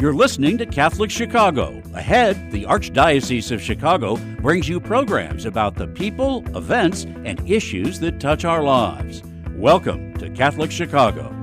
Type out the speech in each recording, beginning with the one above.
You're listening to Catholic Chicago. Ahead, the Archdiocese of Chicago brings you programs about the people, events, and issues that touch our lives. Welcome to Catholic Chicago.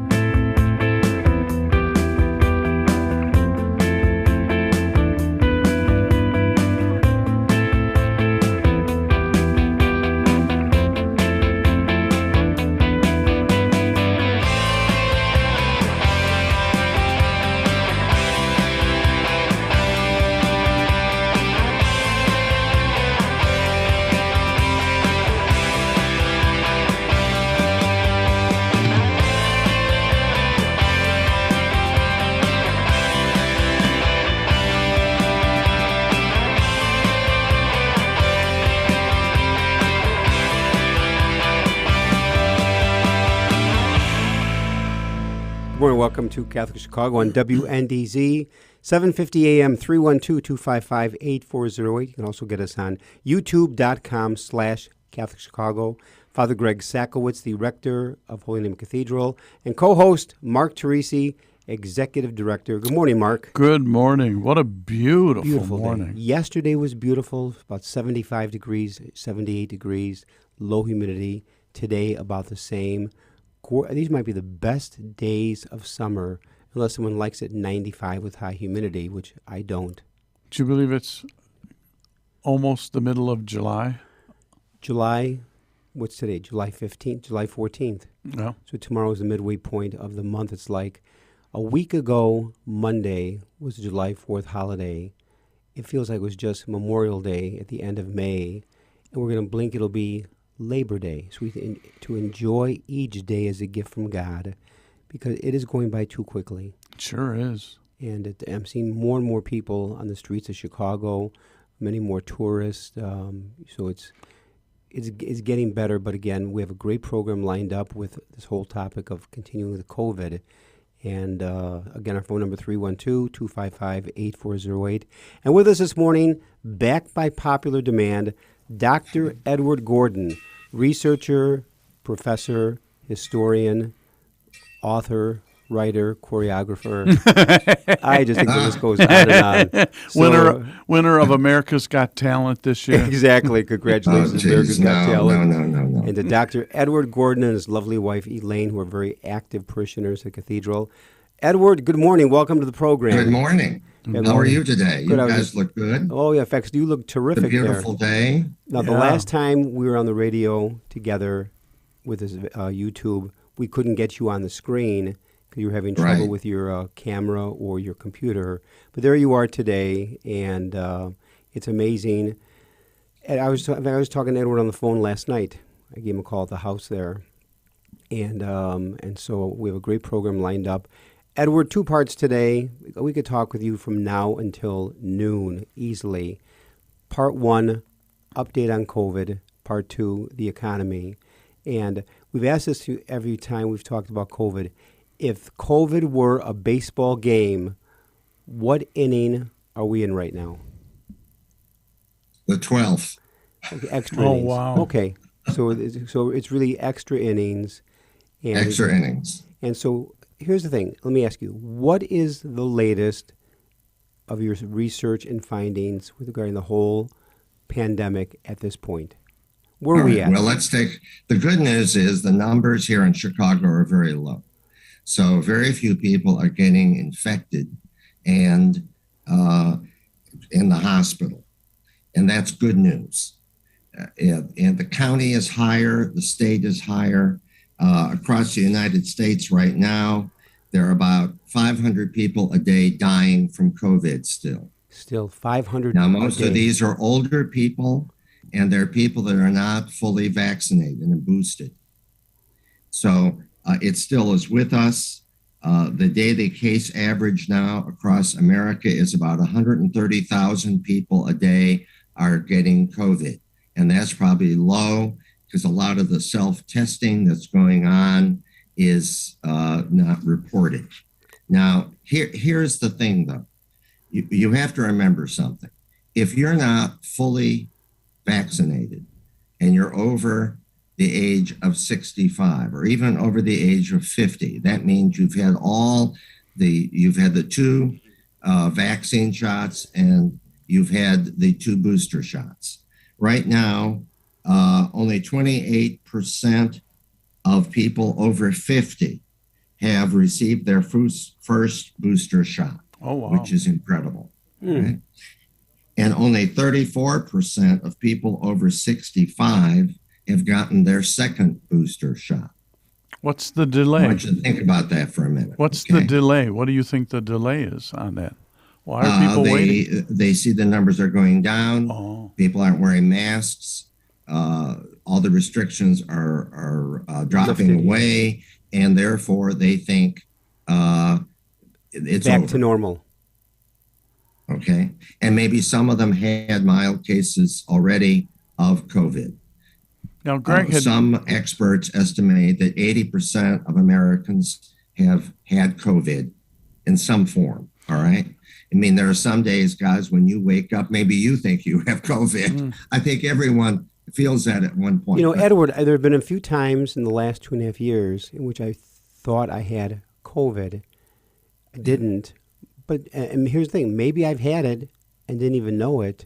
Welcome to Catholic Chicago on WNDZ, 750 AM, 312-255-8408. You can also get us on youtube.com/Catholic Chicago. Father Greg Sakowitz, the rector of Holy Name Cathedral, and co-host Mark Teresi, executive director. Good morning, Mark. Good morning. What a beautiful morning. Day. Yesterday was beautiful, about 75 degrees, 78 degrees, low humidity. Today, about the same. These might be the best days of summer, unless someone likes it 95 with high humidity, which I don't. Do you believe it's almost the middle of July? July, what's today? July 15th, July 14th. No. So tomorrow is the midway point of the month. It's like a week ago, Monday, was the July 4th holiday. It feels like it was just Memorial Day at the end of May, and we're going to blink, it'll be Labor Day, so to enjoy each day as a gift from God, because it is going by too quickly. It sure is. And I'm seeing more and more people on the streets of Chicago, many more tourists. So it's getting better. But again, we have a great program lined up with this whole topic of continuing with COVID. And again, our phone number 312-255-8408. And with us this morning, back by popular demand, Dr. Edward Gordon, researcher, professor, historian, author, writer, choreographer. I just think the list goes on and on. So, winner of America's Got Talent this year. Exactly. Congratulations, America's Got Talent. No. And to Dr. Edward Gordon and his lovely wife, Elaine, who are very active parishioners at Cathedral. Edward, good morning. Welcome to the program. Good morning. How are you today? Good. You guys look good. Oh, yeah. In fact, you look terrific there. It's a beautiful day. Now, the last time we were on the radio together with this YouTube, we couldn't get you on the screen because you were having trouble with your camera or your computer. But there you are today, and it's amazing. And I was talking to Edward on the phone last night. I gave him a call at the house there. And so we have a great program lined up. Edward, 2 parts today. We could talk with you from now until noon easily. Part 1, update on COVID. Part 2, the economy. And we've asked this every time we've talked about COVID. If COVID were a baseball game, what inning are we in right now? The 12th. Okay, extra innings. Wow. Okay. So it's really extra innings. Extra innings. And so here's the thing. Let me ask you, what is the latest of your research and findings with regarding the whole pandemic at this point? Where are we at? Well, let's take, the good news is the numbers here in Chicago are very low. So very few people are getting infected and in the hospital. And that's good news. And the county is higher, the state is higher. Across the United States right now, there are about 500 people a day dying from COVID still. Still 500 Now, most of these are older people, and they're people that are not fully vaccinated and boosted. So it still is with us. The daily case average now across America is about 130,000 people a day are getting COVID. And that's probably low because a lot of the self-testing that's going on is not reported. Now, here's the thing, though. You have to remember something. If you're not fully vaccinated and you're over the age of 65 or even over the age of 50, that means you've had the two vaccine shots and you've had the 2 booster shots. Right now, only 28% of people over 50 have received their first booster shot, which is incredible. Right? And only 34% of people over 65 have gotten their second booster shot. What's the delay? I want you to think about that for a minute. What's the delay? What do you think the delay is on that? Why are people waiting? They see the numbers are going down. People aren't wearing masks. All the restrictions are dropping away, and therefore they think it's back over. to normal. Okay, and maybe some of them had mild cases already of COVID. Now, Greg some experts estimate that 80% of Americans have had COVID in some form. All right. I mean, there are some days, guys, when you wake up, maybe you think you have COVID. I think everyone feels that at one point. You know, Edward, there have been a few times in the last 2.5 years in which I thought I had COVID. I didn't. But and here's the thing, maybe I've had it and didn't even know it.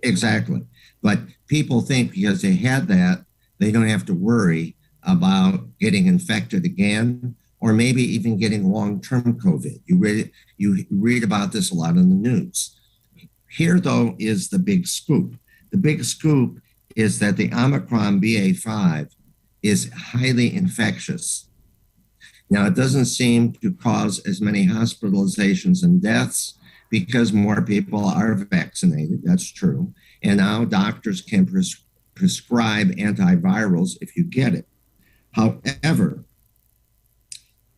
Exactly. But people think because they had that, they don't have to worry about getting infected again, or maybe even getting long-term COVID. You read about this a lot in the news. Here, though, is the big scoop. The big scoop is that the Omicron BA.5 is highly infectious. Now, it doesn't seem to cause as many hospitalizations and deaths because more people are vaccinated. That's true. And now doctors can prescribe antivirals if you get it. However,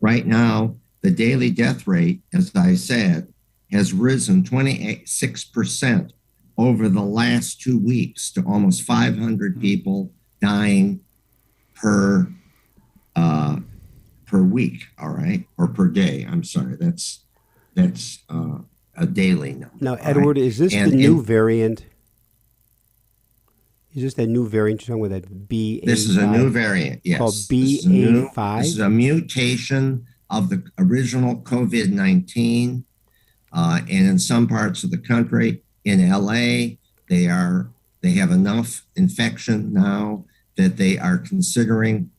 right now, the daily death rate, as I said, has risen 26% over the last 2 weeks to almost 500 people dying per week, all right, or per day. I'm sorry, that's a daily number. Now, Edward, is this the new variant? Is this that new variant you're talking about, that BA5? This is a new variant, yes. Called BA5? This is a mutation of the original COVID-19. And in some parts of the country, in LA, they have enough infection now that they are considering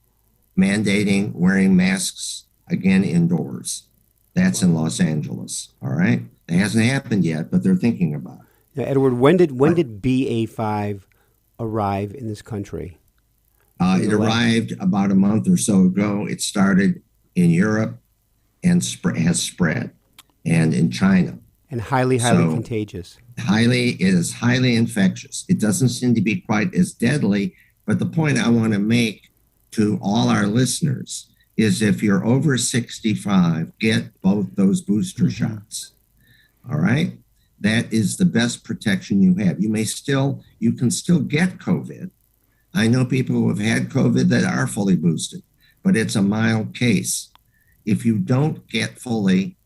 mandating wearing masks again indoors. That's in Los Angeles, all right? It hasn't happened yet, but they're thinking about it. Now, Edward, when did BA5 arrive in this country? It arrived about a month or so ago. It started in Europe and has spread, and in China. And highly contagious. It is highly infectious. It doesn't seem to be quite as deadly, but the point I want to make to all our listeners is if you're over 65, get both those booster shots. All right? That is the best protection you have. You can still get COVID. I know people who have had COVID that are fully boosted, but it's a mild case. If you don't get fully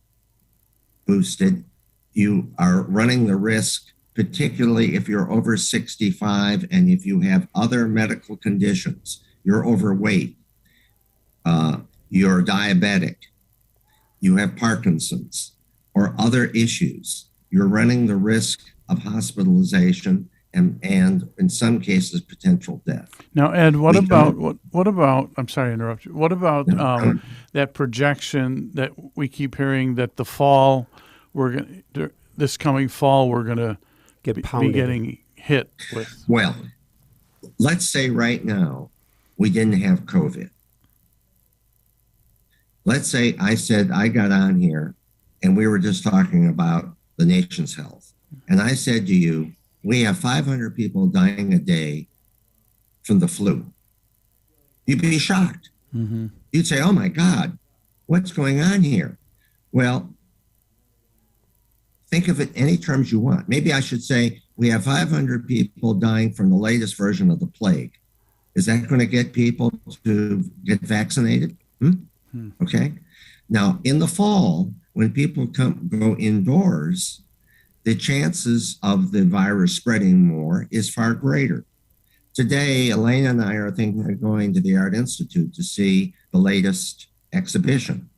boosted, you are running the risk, particularly if you're over 65 and if you have other medical conditions. You're overweight, you're diabetic, you have Parkinson's or other issues. You're running the risk of hospitalization and in some cases, potential death. Now, Ed, what about, I'm sorry to interrupt you. What about that projection that we keep hearing that this coming fall, we're going to be getting hit with? Well, let's say right now we didn't have COVID. Let's say I got on here and we were just talking about the nation's health. And I said to you, we have 500 people dying a day from the flu. You'd be shocked. Mm-hmm. You'd say, oh my God, what's going on here? Well, think of it any terms you want. Maybe I should say we have 500 people dying from the latest version of the plague. Is that going to get people to get vaccinated? Okay. Now, in the fall, when people go indoors, the chances of the virus spreading more is far greater. Today, Elena and I are thinking of going to the Art Institute to see the latest exhibition.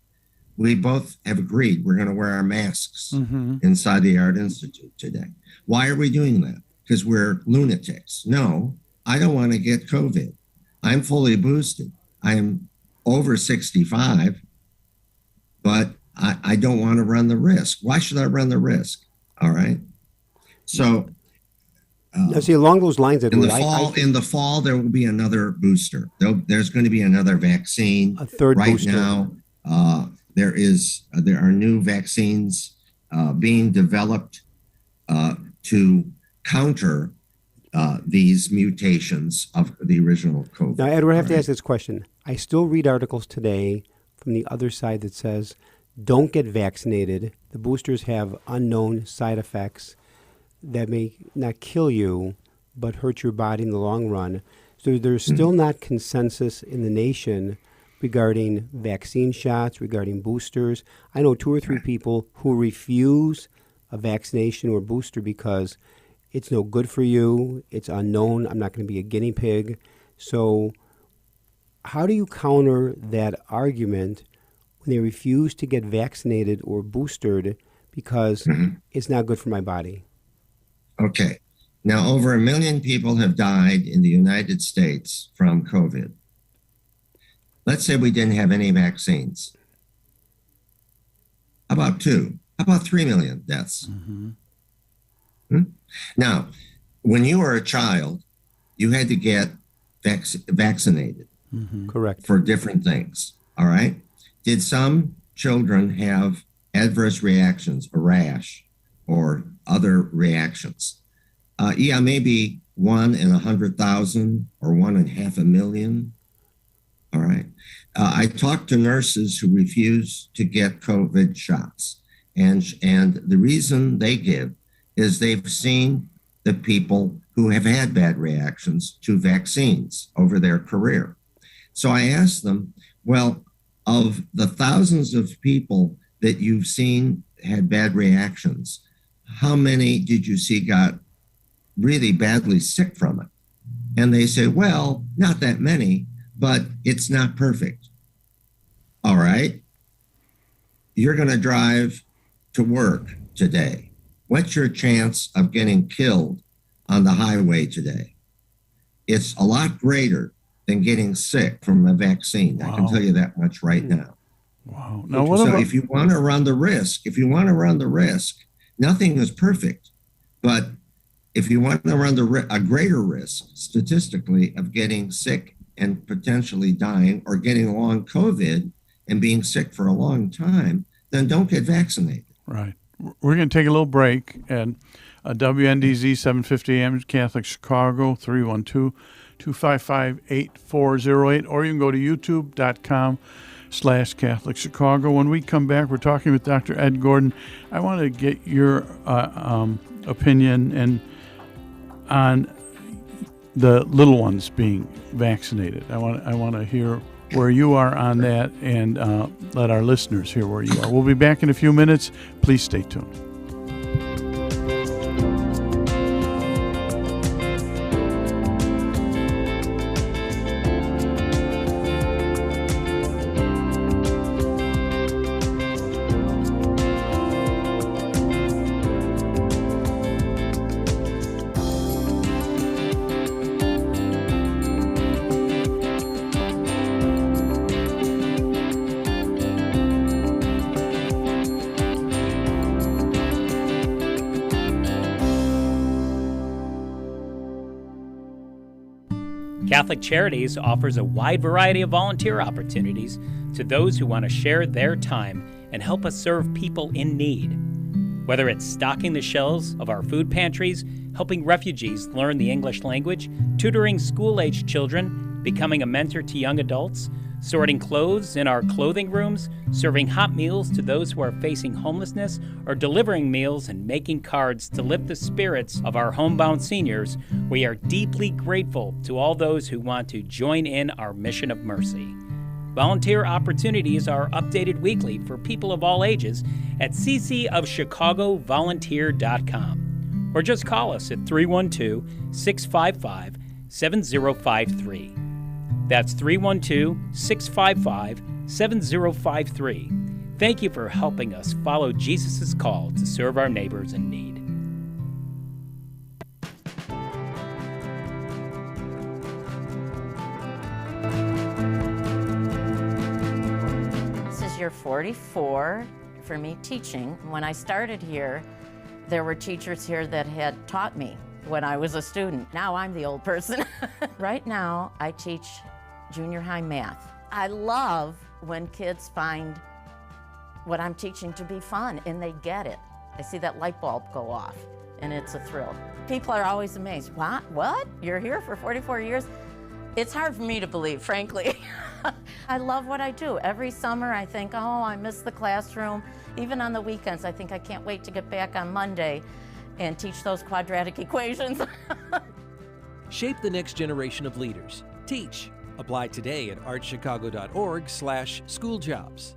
we both have agreed we're going to wear our masks inside the Art Institute today. Why are we doing that? Because we're lunatics. No, I don't want to get COVID. I'm fully boosted. I am over 65, but I don't want to run the risk. Why should I run the risk? All right. So, now, see, along those lines, in the fall, there will be another booster. There's going to be another vaccine. A third right booster. Now, there are new vaccines being developed to counter these mutations of the original COVID. Now, Edward, I have to ask this question. I still read articles today from the other side that says, don't get vaccinated. The boosters have unknown side effects that may not kill you, but hurt your body in the long run. So there's still not consensus in the nation regarding vaccine shots, regarding boosters. I know 2 or 3 people who refuse a vaccination or booster because it's no good for you, it's unknown, I'm not going to be a guinea pig. So how do you counter that argument when they refuse to get vaccinated or boosted because it's not good for my body? Okay. Now, over 1 million people have died in the United States from COVID. Let's say we didn't have any vaccines. How about 2? How about 3 million deaths? Now, when you were a child, you had to get vaccinated. Correct. For different things. All right. Did some children have adverse reactions, a rash, or other reactions? Yeah, maybe 1 in 100,000 or 1 in 500,000. All right. I talked to nurses who refuse to get COVID shots, and the reason they give is they've seen the people who have had bad reactions to vaccines over their career. So I asked them, well, of the thousands of people that you've seen had bad reactions, how many did you see got really badly sick from it? And they say, well, not that many, but it's not perfect. All right. You're going to drive to work today. What's your chance of getting killed on the highway today? It's a lot greater than getting sick from a vaccine. Wow. I can tell you that much right now. Wow. Now, if you want to run the risk, nothing is perfect. But if you want to run a greater risk statistically of getting sick and potentially dying or getting long COVID and being sick for a long time, then don't get vaccinated. Right. We're going to take a little break. And WNDZ 750 AM Catholic Chicago, 312-255-8408, or you can go to youtube.com/Catholic Chicago. When we come back, we're talking with Dr. Ed Gordon. I want to get your opinion and on the little ones being vaccinated. I want to hear where you are on that, and let our listeners hear where you are. We'll be back in a few minutes. Please stay tuned. Catholic Charities offers a wide variety of volunteer opportunities to those who want to share their time and help us serve people in need. Whether it's stocking the shelves of our food pantries, helping refugees learn the English language, tutoring school-aged children, becoming a mentor to young adults, sorting clothes in our clothing rooms, serving hot meals to those who are facing homelessness, or delivering meals and making cards to lift the spirits of our homebound seniors, we are deeply grateful to all those who want to join in our mission of mercy. Volunteer opportunities are updated weekly for people of all ages at ccofchicagovolunteer.com, or just call us at 312-655-7053. That's 312-655-7053. Thank you for helping us follow Jesus' call to serve our neighbors in need. This is year 44 for me teaching. When I started here, there were teachers here that had taught me when I was a student. Now I'm the old person. Right now, I teach junior high math. I love when kids find what I'm teaching to be fun and they get it. I see that light bulb go off and it's a thrill. People are always amazed. What? You're here for 44 years? It's hard for me to believe, frankly. I love what I do. Every summer I think, oh, I miss the classroom. Even on the weekends, I think I can't wait to get back on Monday and teach those quadratic equations. Shape the next generation of leaders. Teach. Apply today at archchicago.org/schooljobs.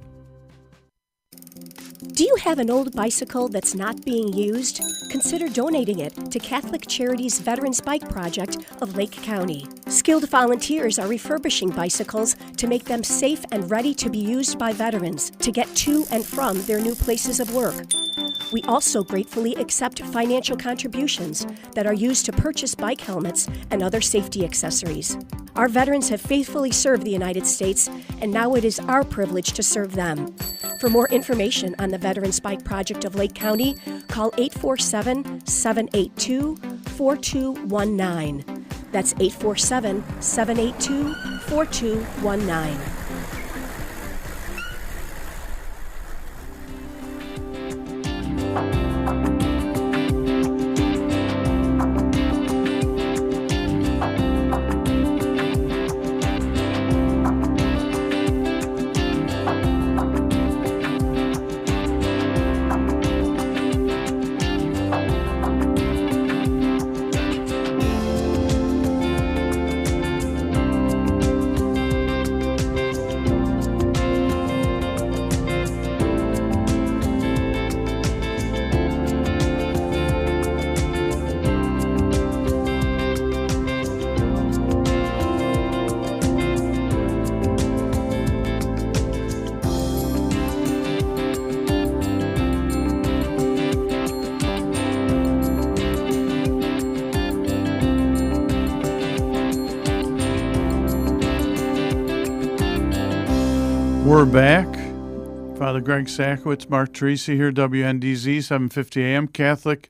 Do you have an old bicycle that's not being used? Consider donating it to Catholic Charities Veterans Bike Project of Lake County. Skilled volunteers are refurbishing bicycles to make them safe and ready to be used by veterans to get to and from their new places of work. We also gratefully accept financial contributions that are used to purchase bike helmets and other safety accessories. Our veterans have faithfully served the United States, and now it is our privilege to serve them. For more information on the Veterans Bike Project of Lake County, call 847-782-4219. That's 847-782-4219. We're back. Father Greg Sakowicz, Mark Teresi here, WNDZ, 750 AM, Catholic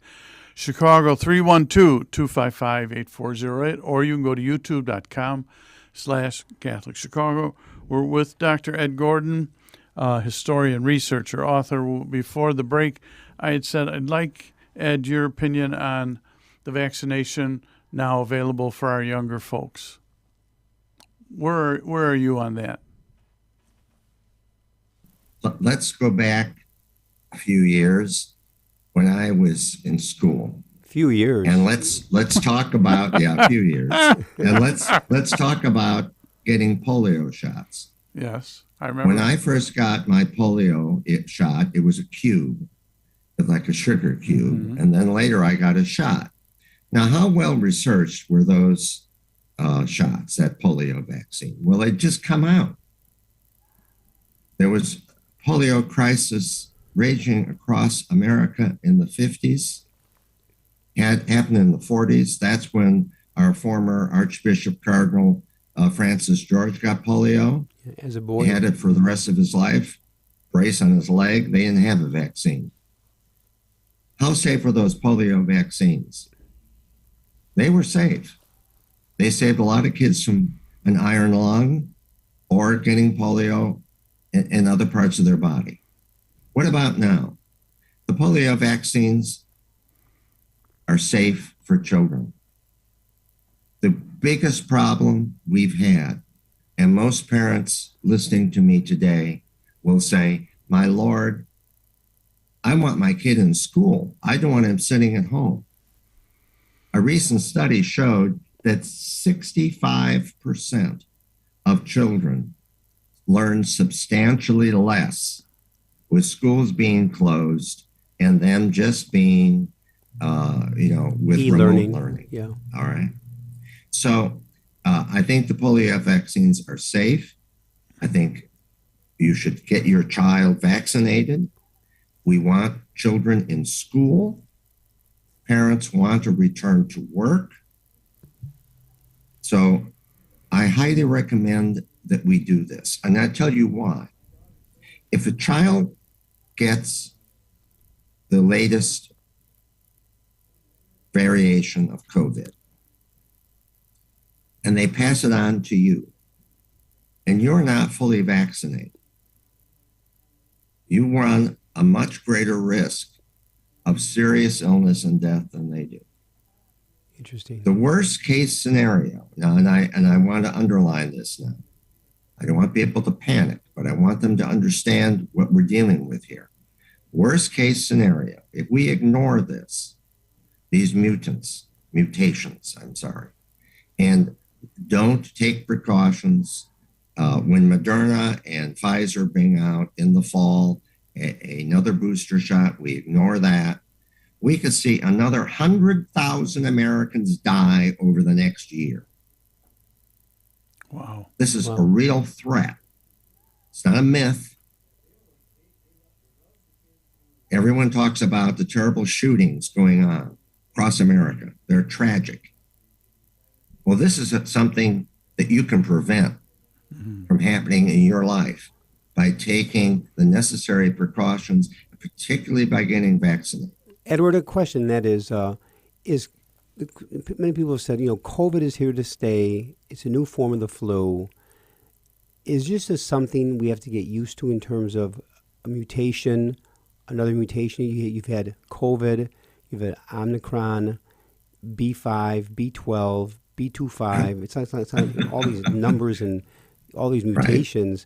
Chicago, 312-255-8408, or you can go to youtube.com/Catholic Chicago. We're with Dr. Ed Gordon, historian, researcher, author. Before the break, I had said I'd like, Ed, your opinion on the vaccination now available for our younger folks. Where are you on that? Let's go back a few years when I was in school. Few years. And let's talk about a few years. And let's talk about getting polio shots. Yes, I remember. When I first got my polio shot, it was a cube, like a sugar cube. Mm-hmm. And then later I got a shot. Now, how well researched were those shots, that polio vaccine? Well, they'd just come out. There was polio crisis raging across America in the 50s. Had happened in the 40s. That's when our former Archbishop Cardinal Francis George got polio. As a boy. He had it for the rest of his life. Brace on his leg. They didn't have a vaccine. How safe were those polio vaccines? They were safe. They saved a lot of kids from an iron lung or getting polio in other parts of their body. What about now? The polio vaccines are safe for children. The biggest problem we've had, and most parents listening to me today will say, my Lord, I want my kid in school. I don't want him sitting at home. A recent study showed that 65% of children learn substantially less with schools being closed and them just being, with e-learning. Remote learning. Yeah. All right. So I think the polio vaccines are safe. I think You should get your child vaccinated. We want children in school. Parents want to return to work. So I highly recommend that we do this. And I'll tell you why. If a child gets the latest variation of COVID and they pass it on to you, and you're not fully vaccinated, you run a much greater risk of serious illness and death than they do. Interesting. The worst case scenario, now, and I want to underline this now. I don't want people to panic, but I want them to understand what we're dealing with here. Worst case scenario, if we ignore these mutations, and don't take precautions, when Moderna and Pfizer bring out in the fall another booster shot, we ignore that. We could see another 100,000 Americans die over the next year. Wow. This is a real threat. It's not a myth. Everyone talks about the terrible shootings going on across America. They're tragic. Well, this is something that you can prevent from happening in your life by taking the necessary precautions, particularly by getting vaccinated. Edward, a question that is many people have said, COVID is here to stay. It's a new form of the flu. Is this something we have to get used to in terms of a mutation, another mutation? You've had COVID, you've had Omicron, B5, B12, B25. It's not all these numbers and all these mutations.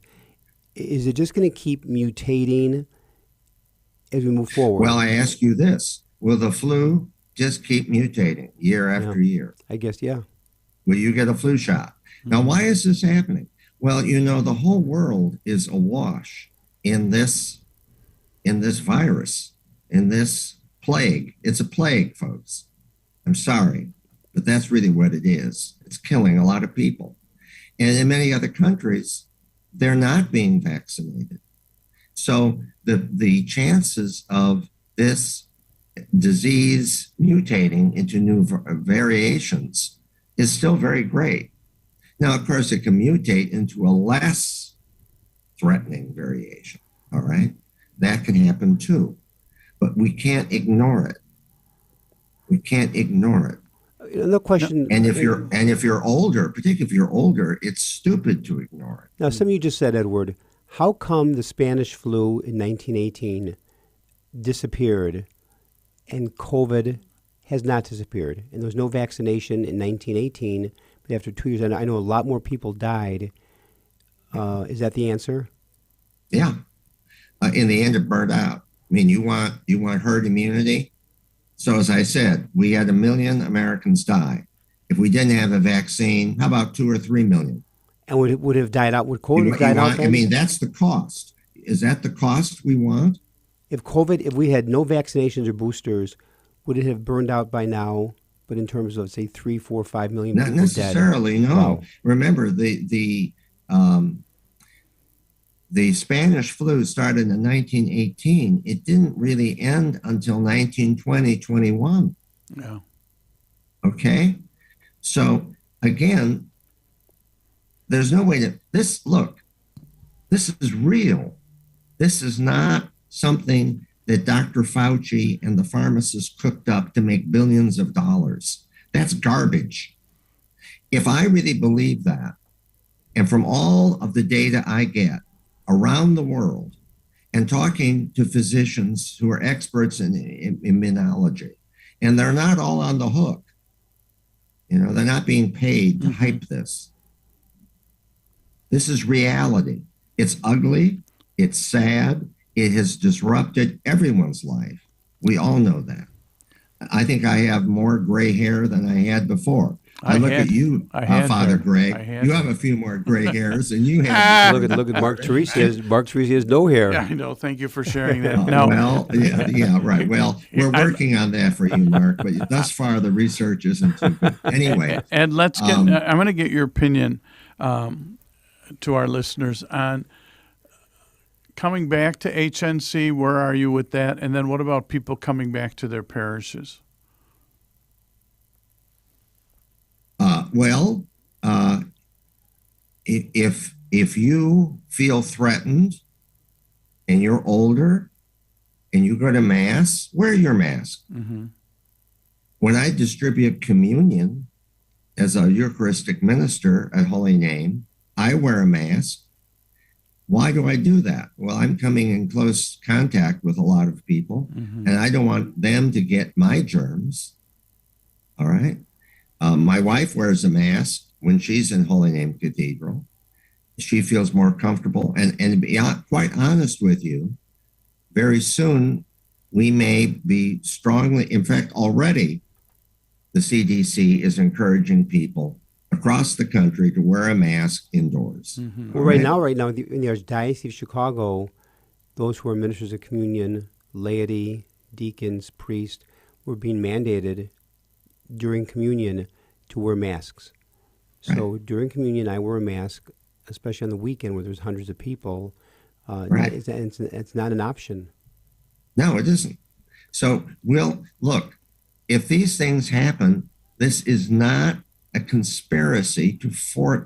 Right. Is it just going to keep mutating as we move forward? Well, I ask you this. Will the flu just keep mutating year after year? I guess, yeah. Will you get a flu shot? Now, why is this happening? Well, the whole world is awash in this virus, in this plague. It's a plague, folks. I'm sorry, but that's really what it is. It's killing a lot of people. And in many other countries, they're not being vaccinated. So the chances of this disease mutating into new variations is still very great. Now, of course, it can mutate into a less threatening variation, all right? That can happen too, but we can't ignore it. We can't ignore it. No question. And if you're older, particularly if you're older, it's stupid to ignore it. Now, something you just said, Edward, how come the Spanish flu in 1918 disappeared and COVID has not disappeared? And there was no vaccination in 1918, but after 2 years, I know a lot more people died. Is that the answer? Yeah. In the end, it burned out. I mean, you want herd immunity? So as I said, we had 1 million Americans die. If we didn't have a vaccine, how about 2 or 3 million? And would have died out? Would COVID have died out then? I mean, that's the cost. Is that the cost we want? If we had no vaccinations or boosters, would it have burned out by now? But in terms of, say, 3, 4, 5 million people dead? Not necessarily, no. Wow. Remember, the Spanish flu started in 1918. It didn't really end until 1920, 21. Yeah. Okay? So, again, there's no way to... This is real. This is not something that Dr. Fauci and the pharmacists cooked up to make billions of dollars. That's garbage. If I really believe that, and from all of the data I get around the world and talking to physicians who are experts in immunology, and they're not all on the hook. They're not being paid to hype this. This is reality. It's ugly. It's sad. It has disrupted everyone's life. We all know that. I think I have more gray hair than I had before. I look at you, Father Greg. You have a few more gray hairs than you have. Look at Mark Teresi. Mark Teresi has no hair. Yeah, I know. Thank you for sharing that. Right. Well, we're working on that for you, Mark. But thus far, the research isn't too good. Anyway, and let's get. I'm going to get your opinion to our listeners on coming back to HNC, where are you with that? And then what about people coming back to their parishes? Well, if you feel threatened and you're older and you go to Mass, wear your mask. Mm-hmm. When I distribute communion as a Eucharistic minister at Holy Name, I wear a mask. Why do I do that? Well, I'm coming in close contact with a lot of people, Mm-hmm. and I don't want them to get my germs. All right. My wife wears a mask when she's in Holy Name Cathedral. She feels more comfortable. And to be quite honest with you, very soon we may be strongly, in fact, already the CDC is encouraging people across the country to wear a mask indoors. Mm-hmm. Well, right now, in the Archdiocese of Chicago, those who are ministers of communion, laity, deacons, priests, were being mandated during communion to wear masks. So during communion, I wear a mask, especially on the weekend where there's hundreds of people. It's not an option. No, it isn't. So look, if these things happen, this is not a conspiracy to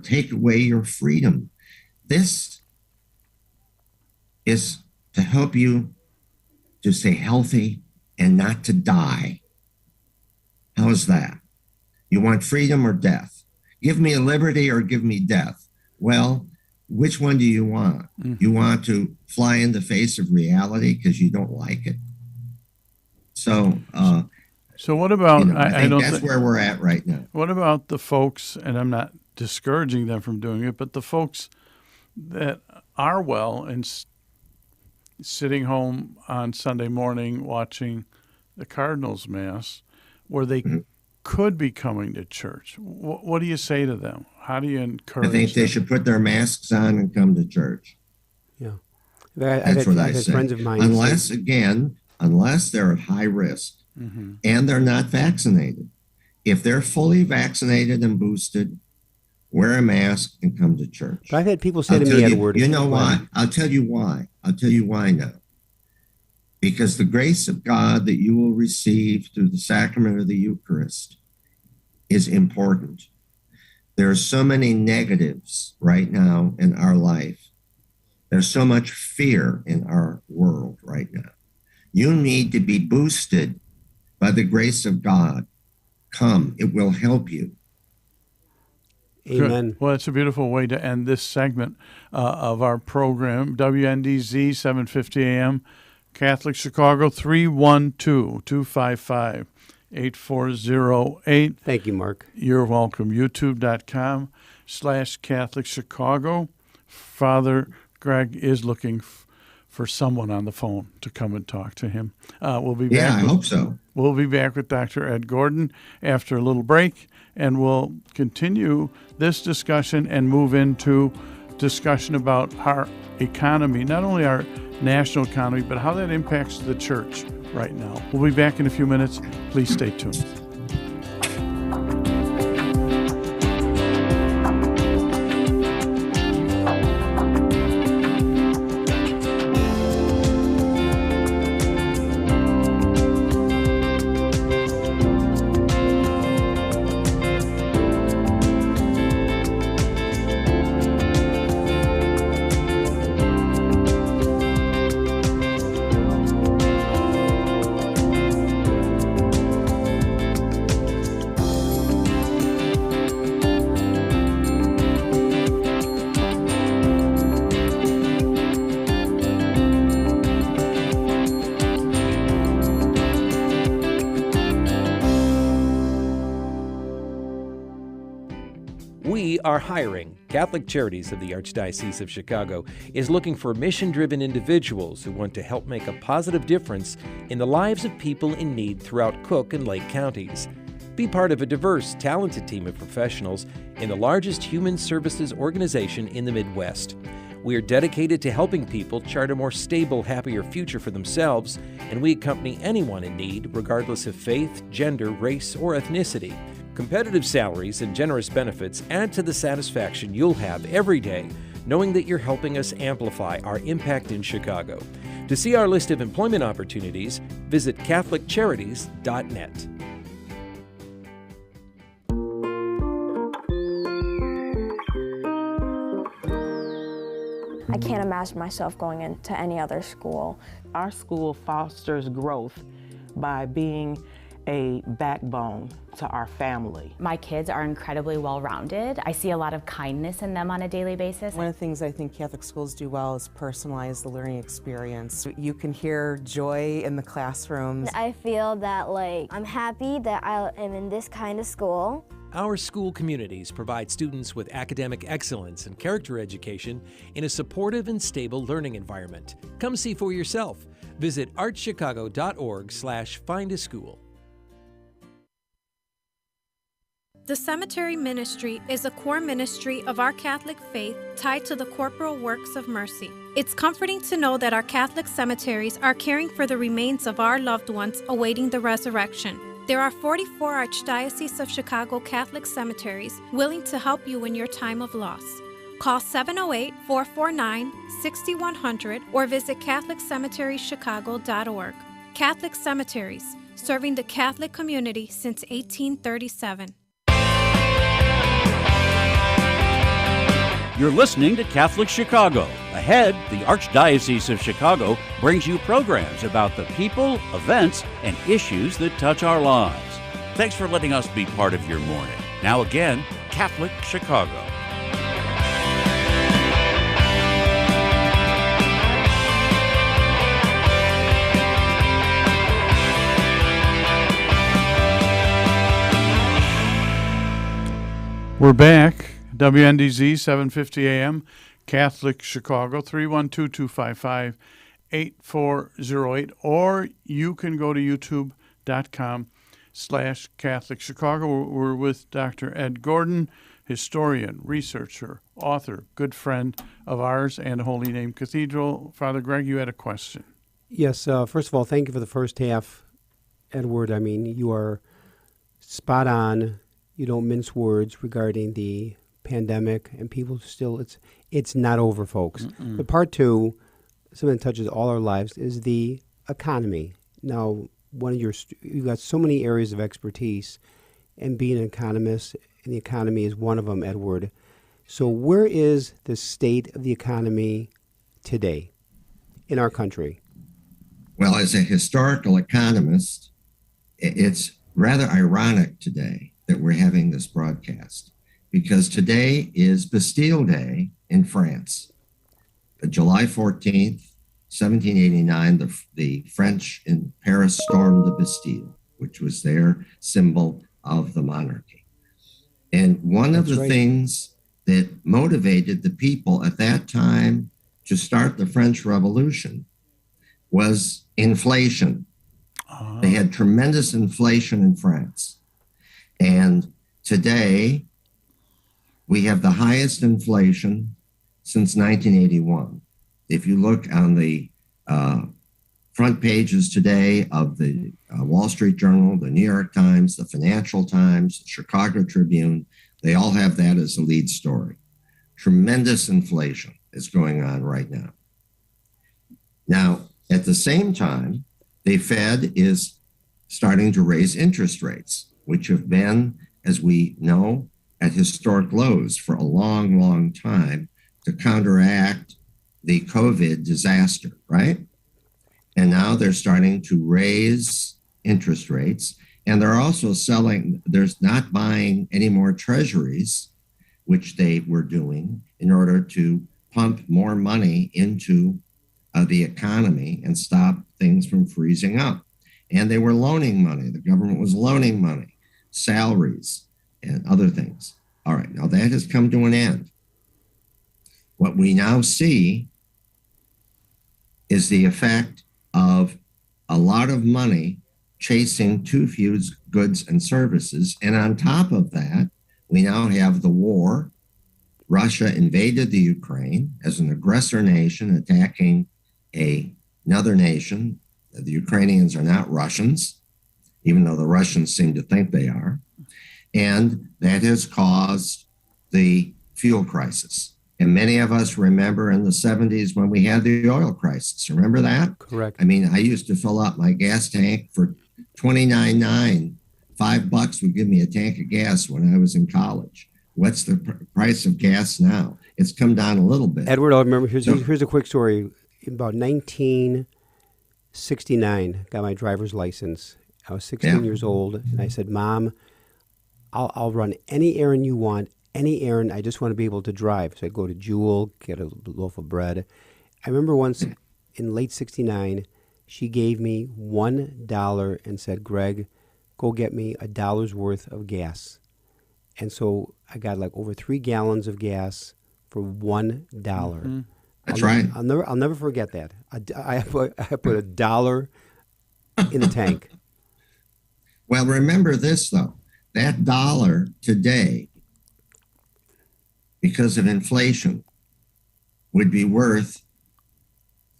take away your freedom. This is to help you to stay healthy and not to die. How is that? You want freedom or death? Give me liberty or give me death. Well, which one do you want? Mm-hmm. You want to fly in the face of reality because you don't like it? So what about, I think that's where we're at right now. What about the folks, and I'm not discouraging them from doing it, but the folks that are well and sitting home on Sunday morning watching the Cardinals Mass, where they could be coming to church? What do you say to them? How do you encourage them? I think they should put their masks on and come to church. Yeah. That's what I say. Friends of mine unless they're at high risk and they're not vaccinated. If they're fully vaccinated and boosted, wear a mask and come to church. But I've had people say to me, Edward, you know why? I'll tell you why. I'll tell you why now. Because the grace of God that you will receive through the sacrament of the Eucharist is important. There are so many negatives right now in our life. There's so much fear in our world right now. You need to be boosted by the grace of God. Come, it will help you. Amen. Good. Well, it's a beautiful way to end this segment of our program. WNDZ, 750 AM, Catholic Chicago, 312-255-8408. Thank you, Mark. You're welcome. YouTube.com/Catholic Chicago. Father Greg is looking for someone on the phone to come and talk to him. We'll be back. Yeah, I hope so. We'll be back with Dr. Ed Gordon after a little break, and we'll continue this discussion and move into discussion about our economy, not only our national economy, but how that impacts the church right now. We'll be back in a few minutes. Please stay tuned. We are hiring. Catholic Charities of the Archdiocese of Chicago is looking for mission-driven individuals who want to help make a positive difference in the lives of people in need throughout Cook and Lake counties. Be part of a diverse, talented team of professionals in the largest human services organization in the Midwest. We are dedicated to helping people chart a more stable, happier future for themselves, and we accompany anyone in need, regardless of faith, gender, race, or ethnicity. Competitive salaries and generous benefits add to the satisfaction you'll have every day knowing that you're helping us amplify our impact in Chicago. To see our list of employment opportunities, visit CatholicCharities.net. I can't imagine myself going into any other school. Our school fosters growth by being a backbone to our family. My kids are incredibly well-rounded. I see a lot of kindness in them on a daily basis. One of the things I think Catholic schools do well is personalize the learning experience. You can hear joy in the classrooms. I feel that I'm happy that I am in this kind of school. Our school communities provide students with academic excellence and character education in a supportive and stable learning environment. Come see for yourself. Visit archchicago.org/findaschool. The cemetery ministry is a core ministry of our Catholic faith tied to the corporal works of mercy. It's comforting to know that our Catholic cemeteries are caring for the remains of our loved ones awaiting the resurrection. There are 44 Archdiocese of Chicago Catholic cemeteries willing to help you in your time of loss. Call 708-449-6100 or visit CatholicCemeteriesChicago.org. Catholic Cemeteries, serving the Catholic community since 1837. You're listening to Catholic Chicago. Ahead, the Archdiocese of Chicago brings you programs about the people, events, and issues that touch our lives. Thanks for letting us be part of your morning. Now again, Catholic Chicago. We're back. WNDZ 750 AM, Catholic Chicago, 312-255-8408, or you can go to youtube.com/Catholic Chicago. We're with Dr. Ed Gordon, historian, researcher, author, good friend of ours and Holy Name Cathedral. Father Greg, you had a question. Yes, first of all, thank you for the first half, Edward. I mean, you are spot on. You don't mince words regarding the pandemic, and people still, it's not over, folks. Mm-mm. But part two, something that touches all our lives, is the economy. Now, you've got so many areas of expertise, and being an economist, and the economy is one of them, Edward. So where is the state of the economy today in our country? Well, as a historical economist, it's rather ironic today that we're having this broadcast, because today is Bastille Day in France. July 14th, 1789, the French in Paris stormed the Bastille, which was their symbol of the monarchy. And one of the things that motivated the people at that time to start the French Revolution was inflation. They had tremendous inflation in France. And today, we have the highest inflation since 1981. If you look on the front pages today of the Wall Street Journal, the New York Times, the Financial Times, the Chicago Tribune, they all have that as a lead story. Tremendous inflation is going on right now. Now, at the same time, the Fed is starting to raise interest rates, which have been, as we know, at historic lows for a long, long time to counteract the COVID disaster, right? And now they're starting to raise interest rates, and they're also not buying any more treasuries, which they were doing in order to pump more money into the economy and stop things from freezing up. And they were loaning money. The government was loaning money, salaries, and other things. All right, now that has come to an end. What we now see is the effect of a lot of money chasing too few goods and services. And on top of that, we now have the war. Russia invaded the Ukraine as an aggressor nation attacking another nation. The Ukrainians are not Russians, even though the Russians seem to think they are. And that has caused the fuel crisis. And many of us remember in the 70s when we had the oil crisis. Remember that? Correct. I mean, I used to fill up my gas tank for $29.9. $5 would give me a tank of gas when I was in college. What's the price of gas now? It's come down a little bit. Edward, I remember, here's a quick story. In about 1969, got my driver's license. I was 16 years old, and I said, Mom, I'll run any errand you want, any errand. I just want to be able to drive. So I'd go to Jewel, get a loaf of bread. I remember once in late 69, she gave me $1 and said, Greg, go get me $1 worth of gas. And so I got like over 3 gallons of gas for $1. Mm-hmm. That's right. I'll never forget that. I put $1 in the tank. Well, remember this though. That dollar today, because of inflation, would be worth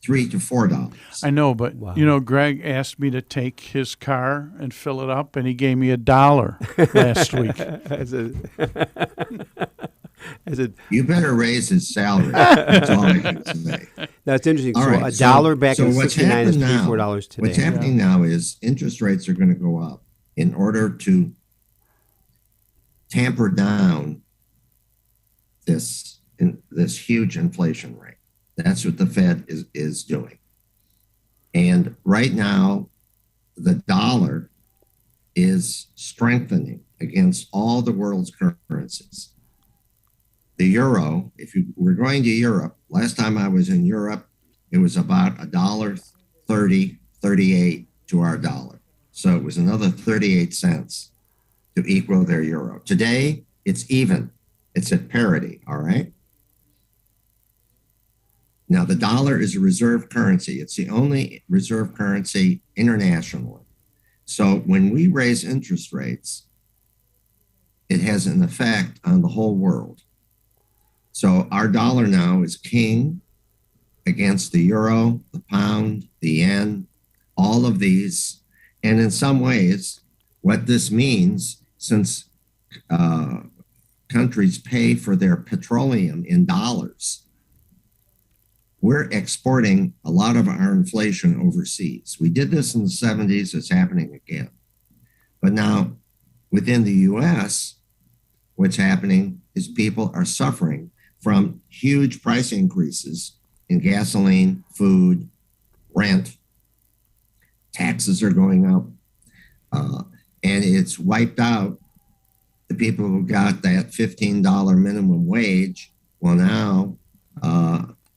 $3 to $4. I know, but you know, Greg asked me to take his car and fill it up, and he gave me $1 last week. You better raise his salary. That's all I can say. That's interesting. All so right, $1 back in '69 is $3, $4 today. What's happening now is interest rates are going to go up in order to tamper down this huge inflation rate. That's what the Fed is doing. And right now, the dollar is strengthening against all the world's currencies. The euro, if you were going to Europe, last time I was in Europe, it was about $1.30, 38 to our dollar. So it was another 38 cents to equal their euro. Today, it's even. It's at parity, all right? Now, the dollar is a reserve currency. It's the only reserve currency internationally. So when we raise interest rates, it has an effect on the whole world. So our dollar now is king against the euro, the pound, the yen, all of these. And in some ways, what this means, since countries pay for their petroleum in dollars, we're exporting a lot of our inflation overseas. We did this in the 70s. It's happening again. But now within the US, what's happening is people are suffering from huge price increases in gasoline, food, rent. Taxes are going up. And it's wiped out the people who got that $15 minimum wage. Well, now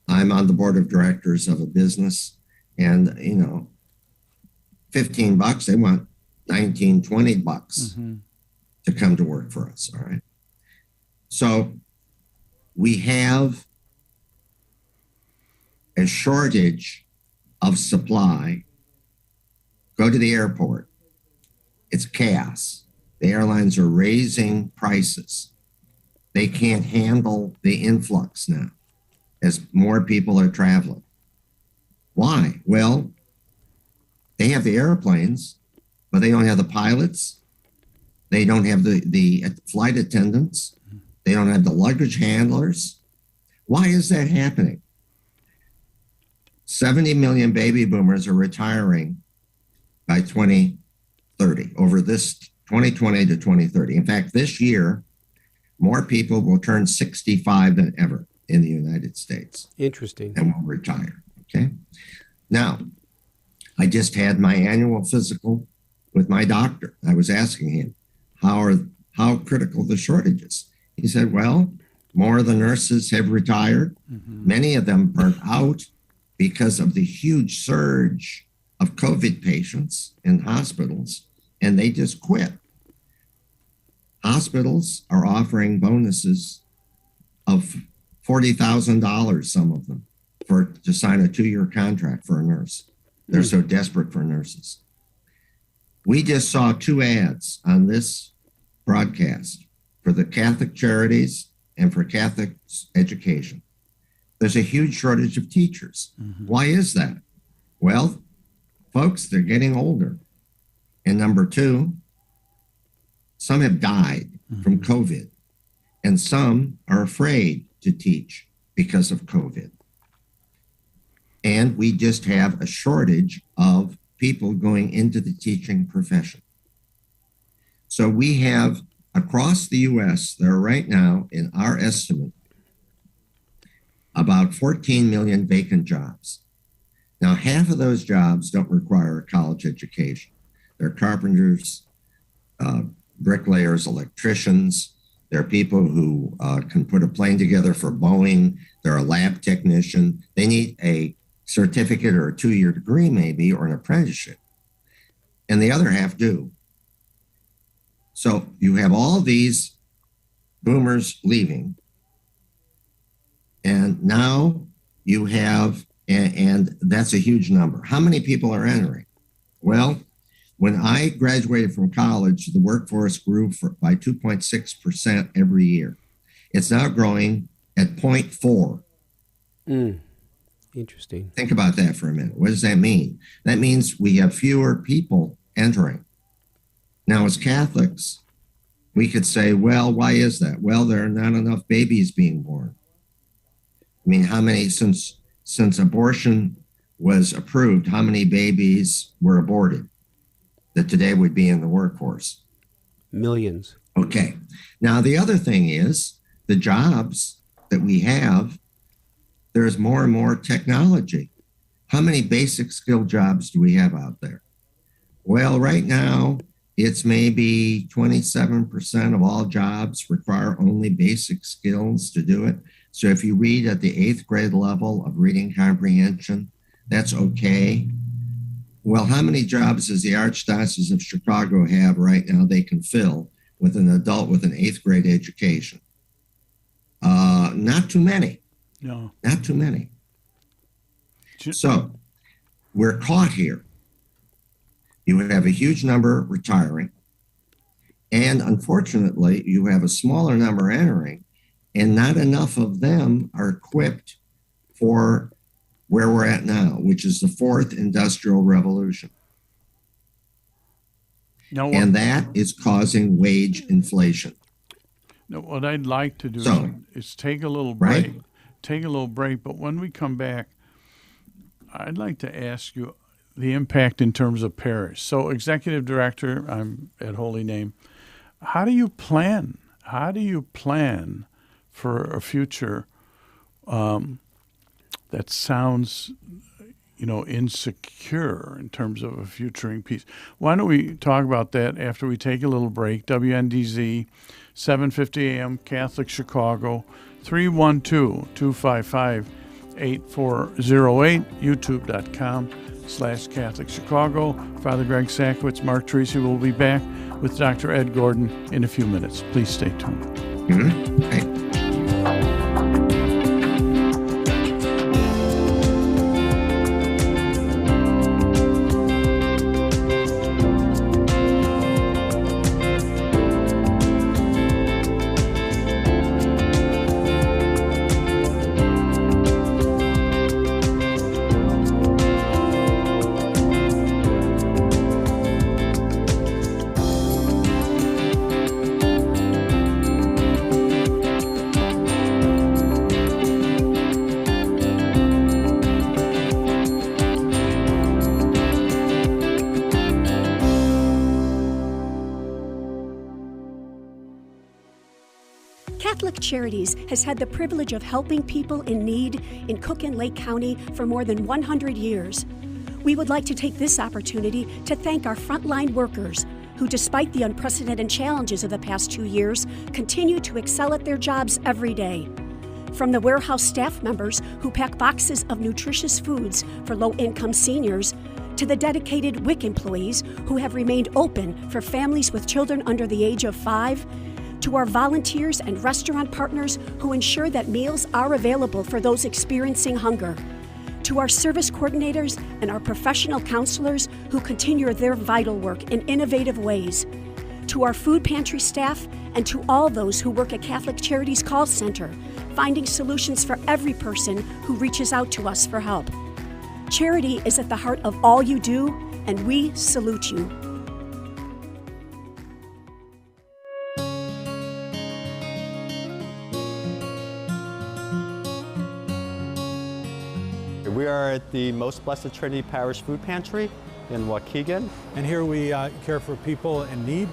I'm on the board of directors of a business, and, you know, $15, they want $19, $20 to come to work for us, all right? So we have a shortage of supply. Go to the airport. It's chaos. The airlines are raising prices. They can't handle the influx now as more people are traveling. Why? Well, they have the airplanes, but they don't have the pilots. They don't have the flight attendants. They don't have the luggage handlers. Why is that happening? 70 million baby boomers are retiring by 2030, over this 2020 to 2030. In fact, this year, more people will turn 65 than ever in the United States. Interesting. And will retire, okay? Now, I just had my annual physical with my doctor. I was asking him, how critical the shortages? He said, well, more of the nurses have retired. Many of them burnt out because of the huge surge of COVID patients in hospitals, and they just quit. Hospitals are offering bonuses of $40,000, some of them, to sign a 2-year contract for a nurse. They're so desperate for nurses. We just saw 2 ads on this broadcast for the Catholic Charities and for Catholic education. There's a huge shortage of teachers. Why is that? Well, folks, they're getting older. And number 2, some have died from COVID, and some are afraid to teach because of COVID. And we just have a shortage of people going into the teaching profession. So we have across the US, there are right now, in our estimate, about 14 million vacant jobs. Now, half of those jobs don't require a college education. They're carpenters, bricklayers, electricians. There are people who can put a plane together for Boeing. They're a lab technician. They need a certificate or a 2-year degree maybe, or an apprenticeship. And the other half do. So you have all these boomers leaving. And now you have, and that's a huge number. How many people are entering? Well, when I graduated from college, the workforce grew by 2.6% every year. It's now growing at 0.4. Interesting. Think about that for a minute. What does that mean? That means we have fewer people entering. Now, as Catholics, we could say, well, why is that? Well, there are not enough babies being born. I mean, how many, since abortion was approved, how many babies were aborted that today would be in the workforce? Millions. Okay. Now, the other thing is the jobs that we have, there's more and more technology. How many basic skill jobs do we have out there? Well, right now, it's maybe 27% of all jobs require only basic skills to do it. So if you read at the 8th grade level of reading comprehension, that's okay. Well, how many jobs does the Archdiocese of Chicago have right now they can fill with an adult with an 8th grade education? Not too many. No. Not too many. So we're caught here. You have a huge number retiring, and unfortunately, you have a smaller number entering, and not enough of them are equipped for where we're at now, which is the 4th industrial revolution. And that is causing wage inflation. Now, what I'd like to do is take a little break. Right? Take a little break, but when we come back, I'd like to ask you the impact in terms of parish. So, Executive Director, I'm at Holy Name. How do you plan? How do you plan for a future that sounds, insecure in terms of a futuring peace? Why don't we talk about that after we take a little break? WNDZ, 7:50 a.m., Catholic Chicago, 312-255-8408, youtube.com/Catholic Chicago. Father Greg Sakowicz, Mark Teresi will be back with Dr. Ed Gordon in a few minutes. Please stay tuned. Mm-hmm. Okay. Catholic Charities has had the privilege of helping people in need in Cook and Lake County for more than 100 years. We would like to take this opportunity to thank our frontline workers who, despite the unprecedented challenges of the past 2 years, continue to excel at their jobs every day. From the warehouse staff members who pack boxes of nutritious foods for low-income seniors, to the dedicated WIC employees who have remained open for families with children under the age of 5, to our volunteers and restaurant partners who ensure that meals are available for those experiencing hunger, to our service coordinators and our professional counselors who continue their vital work in innovative ways, to our food pantry staff, and to all those who work at Catholic Charities Call Center, finding solutions for every person who reaches out to us for help. Charity is at the heart of all you do, and we salute you. We are at the Most Blessed Trinity Parish Food Pantry in Waukegan. And here we care for people in need.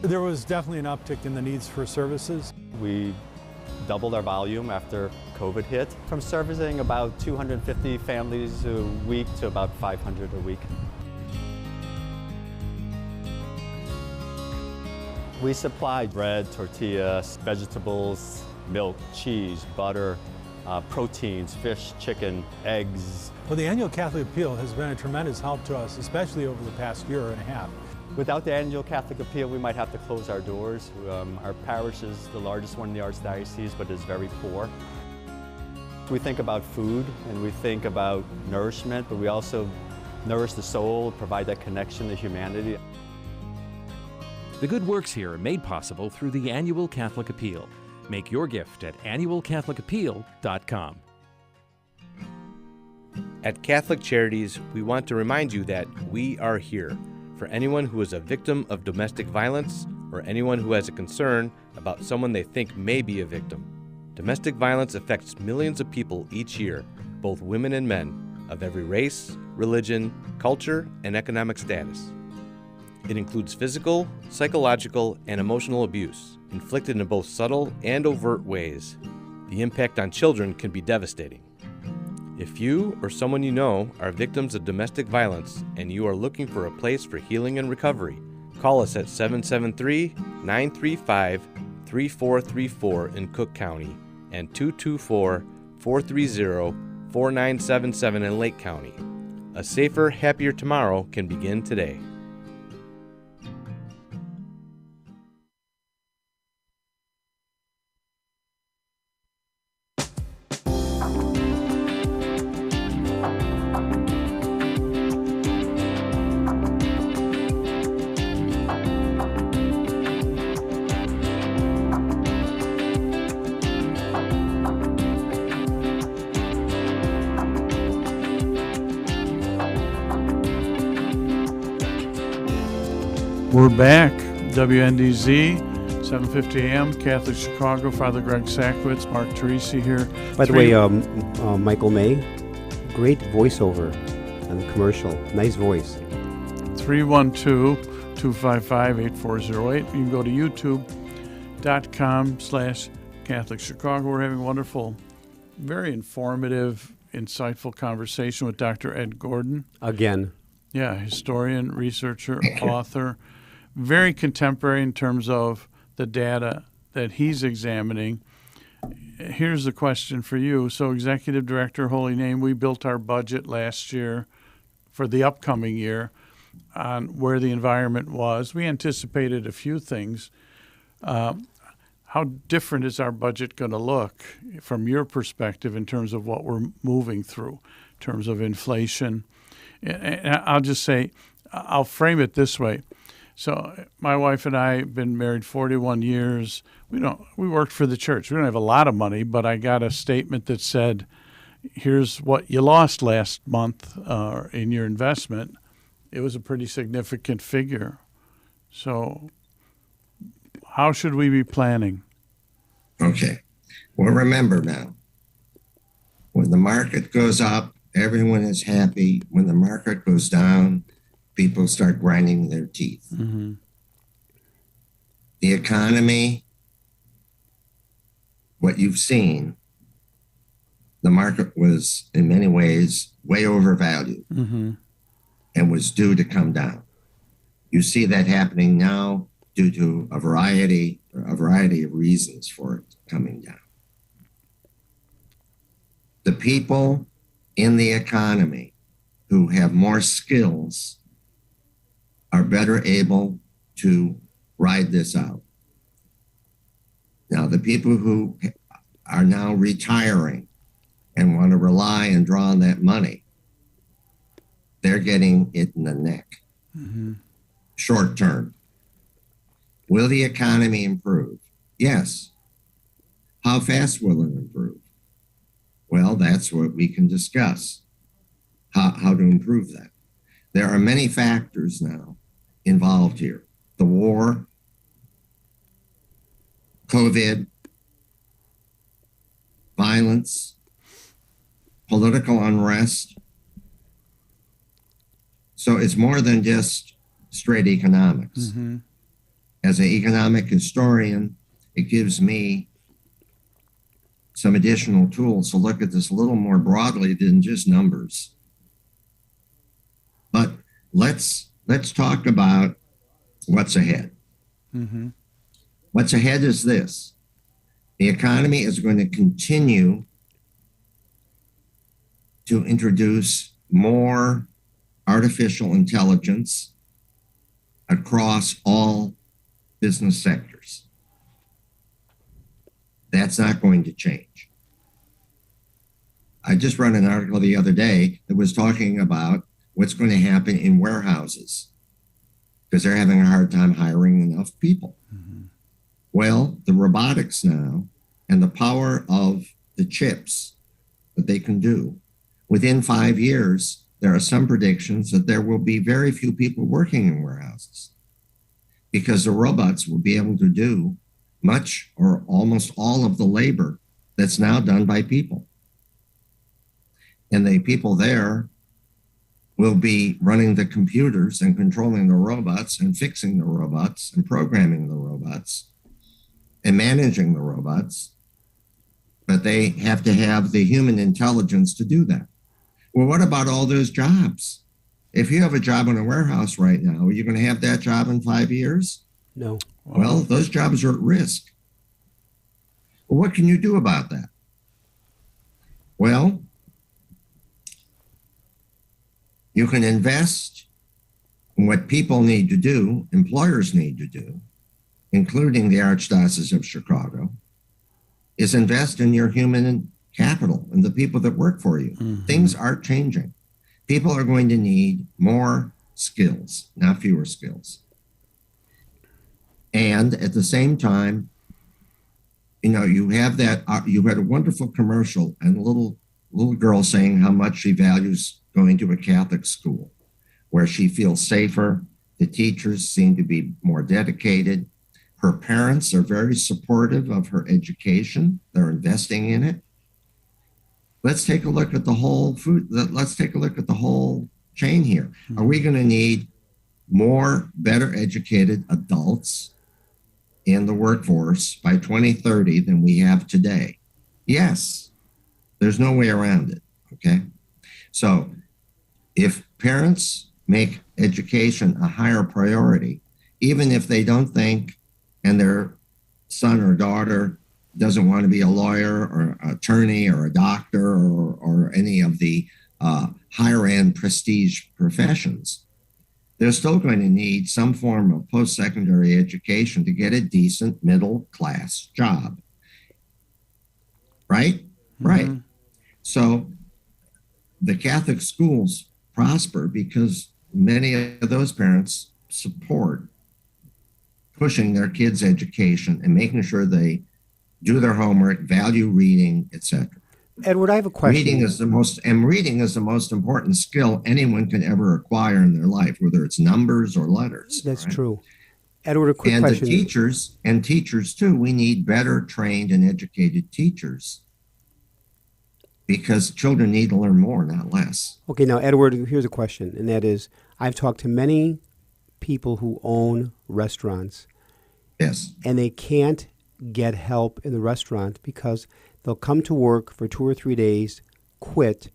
There was definitely an uptick in the needs for services. We doubled our volume after COVID hit, from servicing about 250 families a week to about 500 a week. We supply bread, tortillas, vegetables, milk, cheese, butter, proteins, fish, chicken, eggs. Well, the annual Catholic Appeal has been a tremendous help to us, especially over the past year and a half. Without the annual Catholic Appeal, we might have to close our doors. Our parish is the largest one in the Archdiocese, but is very poor. We think about food and we think about nourishment, but we also nourish the soul, provide that connection to humanity. The good works here are made possible through the annual Catholic Appeal. Make your gift at annualcatholicappeal.com. At Catholic Charities, we want to remind you that we are here for anyone who is a victim of domestic violence or anyone who has a concern about someone they think may be a victim. Domestic violence affects millions of people each year, both women and men, of every race, religion, culture, and economic status. It includes physical, psychological, and emotional abuse, inflicted in both subtle and overt ways. The impact on children can be devastating. If you or someone you know are victims of domestic violence and you are looking for a place for healing and recovery, call us at 773-935-3434 in Cook County and 224-430-4977 in Lake County. A safer, happier tomorrow can begin today. We're back. WNDZ, 7:50 a.m., Catholic Chicago. Father Greg Sakowitz, Mark Teresi here. By the way, Michael May, great voiceover on the commercial. Nice voice. 312-255-8408. You can go to youtube.com/Catholic Chicago. We're having a wonderful, very informative, insightful conversation with Dr. Ed Gordon. Again. Yeah, historian, researcher, author. Very contemporary in terms of the data that he's examining. Here's the question for you. So, Executive Director, Holy Name, we built our budget last year for the upcoming year on where the environment was. We anticipated a few things. How different is our budget going to look from your perspective in terms of what we're moving through, in terms of inflation? And I'll just say, I'll frame it this way. So my wife and I have been married 41 years. We worked for the church. We don't have a lot of money, but I got a statement that said, here's what you lost last month in your investment. It was a pretty significant figure. So how should we be planning? Okay. Well, remember now, when the market goes up, everyone is happy. When the market goes down, people start grinding their teeth. Mm-hmm. The economy, what you've seen, the market was in many ways way overvalued and was due to come down. You see that happening now due to a variety of reasons for it coming down. The people in the economy who have more skills are better able to ride this out. Now, the people who are now retiring and want to rely and draw on that money, they're getting it in the neck. Short term. Will the economy improve? Yes. How fast will it improve? Well, that's what we can discuss, how to improve that. There are many factors now involved here. The war, COVID, violence, political unrest. So it's more than just straight economics. Mm-hmm. As an economic historian, it gives me some additional tools to look at this a little more broadly than just numbers. But let's talk about what's ahead. Mm-hmm. What's ahead is this. The economy is going to continue to introduce more artificial intelligence across all business sectors. That's not going to change. I just read an article the other day that was talking about what's going to happen in warehouses because they're having a hard time hiring enough people. Mm-hmm. Well, the robotics now and the power of the chips that they can do, within 5 years, there are some predictions that there will be very few people working in warehouses because the robots will be able to do much or almost all of the labor that's now done by people. And the people there will be running the computers and controlling the robots and fixing the robots and programming the robots and managing the robots. But they have to have the human intelligence to do that. Well, what about all those jobs? If you have a job in a warehouse right now, are you going to have that job in 5 years? No. Well, those jobs are at risk. Well, what can you do about that? Well, you can invest in what people need to do, employers need to do, including the Archdiocese of Chicago, is invest in your human capital and the people that work for you. Mm-hmm. Things are changing. People are going to need more skills, not fewer skills. And at the same time, you know, you have that, you had a wonderful commercial and a little girl saying how much she values going to a Catholic school where she feels safer. The teachers seem to be more dedicated. Her parents are very supportive of her education. They're investing in it. Let's take a look at the whole let's take a look at the whole chain here. Mm-hmm. Are we going to need more better educated adults in the workforce by 2030 than we have today? Yes, there's no way around it, okay? So if parents make education a higher priority, even if they don't think and their son or daughter doesn't want to be a lawyer or an attorney or a doctor or any of the higher end prestige professions, they're still going to need some form of post-secondary education to get a decent middle class job. Right? Mm-hmm. Right. So the Catholic schools prosper because many of those parents support pushing their kids' education and making sure they do their homework, value reading, etc. Edward, I have a question. Reading is the most important skill anyone can ever acquire in their life, whether it's numbers or letters. That's right? true. Edward, a quick and question. The teachers too. We need better trained and educated teachers because children need to learn more, not less. Okay, now, Edward, here's a question, and that is, I've talked to many people who own restaurants. Yes. And they can't get help in the restaurant because they'll come to work for 2 or 3 days, quit,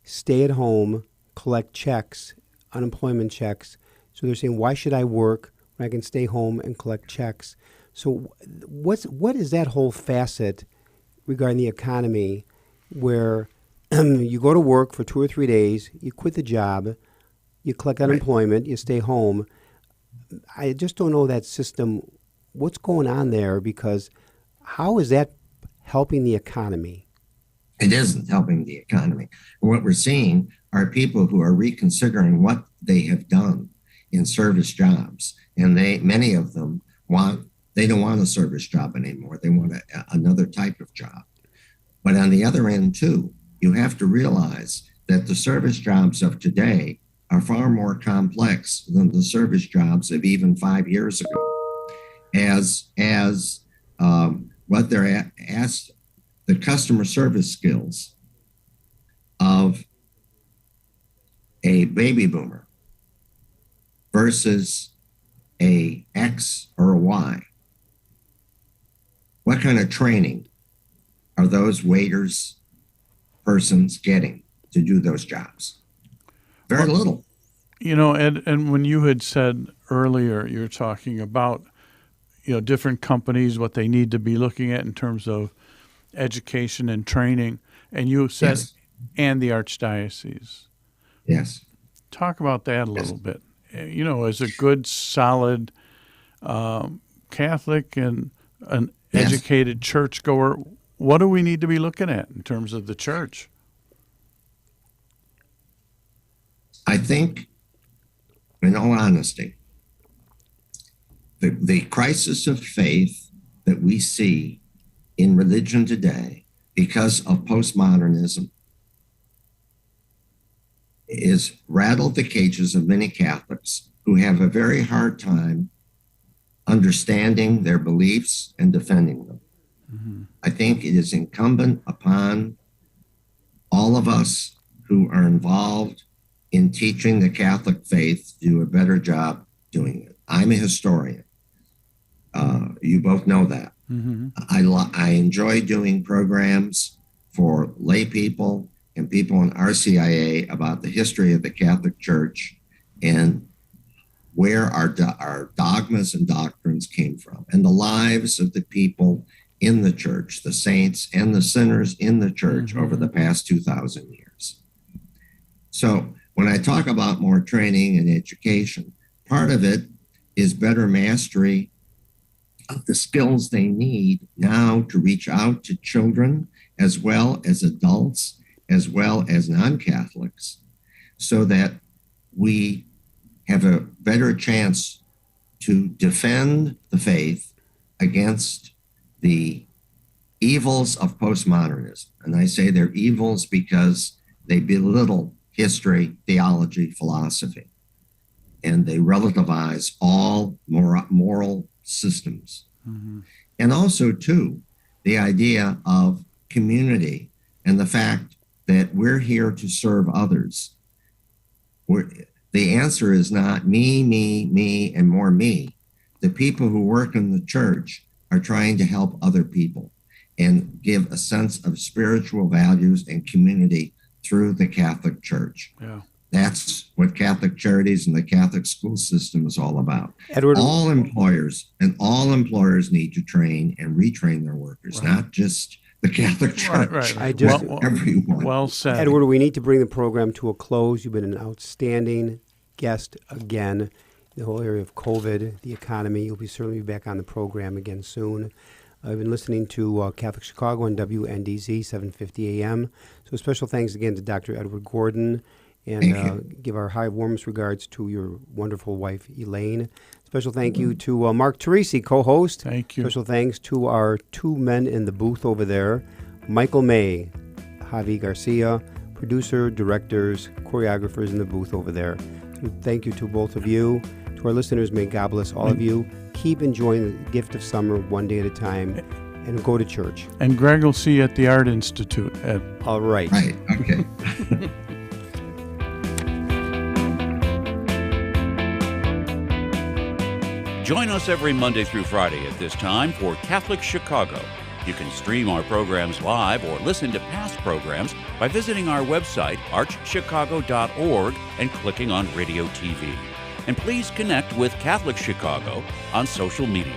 stay at home, collect checks, unemployment checks. So they're saying, why should I work when I can stay home and collect checks? So what is that whole facet regarding the economy where you go to work for 2 or 3 days, you quit the job, you collect unemployment, you stay home. I just don't know that system. What's going on there? Because how is that helping the economy? It isn't helping the economy. What we're seeing are people who are reconsidering what they have done in service jobs. And many of them they don't want a service job anymore. They want another type of job. But on the other end too, you have to realize that the service jobs of today are far more complex than the service jobs of even 5 years ago. As what they're the customer service skills of a baby boomer versus a X or a Y? What kind of training are those waiters, persons getting to do those jobs? Very little. You know, Ed, and when you had said earlier, you're talking about, you know, different companies, what they need to be looking at in terms of education and training, and you said, Yes. and the Archdiocese. Yes. Talk about that a little bit. You know, as a good, solid Catholic and an educated churchgoer, what do we need to be looking at in terms of the church? I think, in all honesty, the crisis of faith that we see in religion today because of postmodernism is rattled the cages of many Catholics who have a very hard time understanding their beliefs and defending them. Mm-hmm. I think it is incumbent upon all of us who are involved in teaching the Catholic faith to do a better job doing it. I'm a historian. You both know that. Mm-hmm. I enjoy doing programs for lay people and people in RCIA about the history of the Catholic Church and where our dogmas and doctrines came from, and the lives of the people in the church, the saints and the sinners in the church over the past 2,000 years. So when I talk about more training and education, part of it is better mastery of the skills they need now to reach out to children as well as adults, as well as non-Catholics, so that we have a better chance to defend the faith against the evils of postmodernism. And I say they're evils because they belittle history, theology, philosophy, and they relativize all moral systems. Mm-hmm. And also, too, the idea of community and the fact that we're here to serve others. The answer is not me, and more me. The people who work in the church are trying to help other people and give a sense of spiritual values and community through the Catholic Church. Yeah. That's what Catholic Charities and the Catholic school system is all about. Edward, all employers need to train and retrain their workers, not just the Catholic Church. Right. Everyone. Well said. Edward, we need to bring the program to a close. You've been an outstanding guest again. The whole area of COVID, the economy. You'll certainly be back on the program again soon. I've been listening to Catholic Chicago on WNDZ 750 AM. So special thanks again to Dr. Edward Gordon, and give our warmest regards to your wonderful wife, Elaine. Special thank you to Mark Teresi, co-host. Thank you. Special thanks to our two men in the booth over there, Michael May, Javi Garcia, producer, directors, choreographers in the booth over there. So thank you to both of you. To our listeners, may God bless all of you. Keep enjoying the gift of summer one day at a time, and go to church. And Greg will see you at the Art Institute, Ed. All right. Right, okay. Join us every Monday through Friday at this time for Catholic Chicago. You can stream our programs live or listen to past programs by visiting our website, archchicago.org, and clicking on Radio TV. And please connect with Catholic Chicago on social media.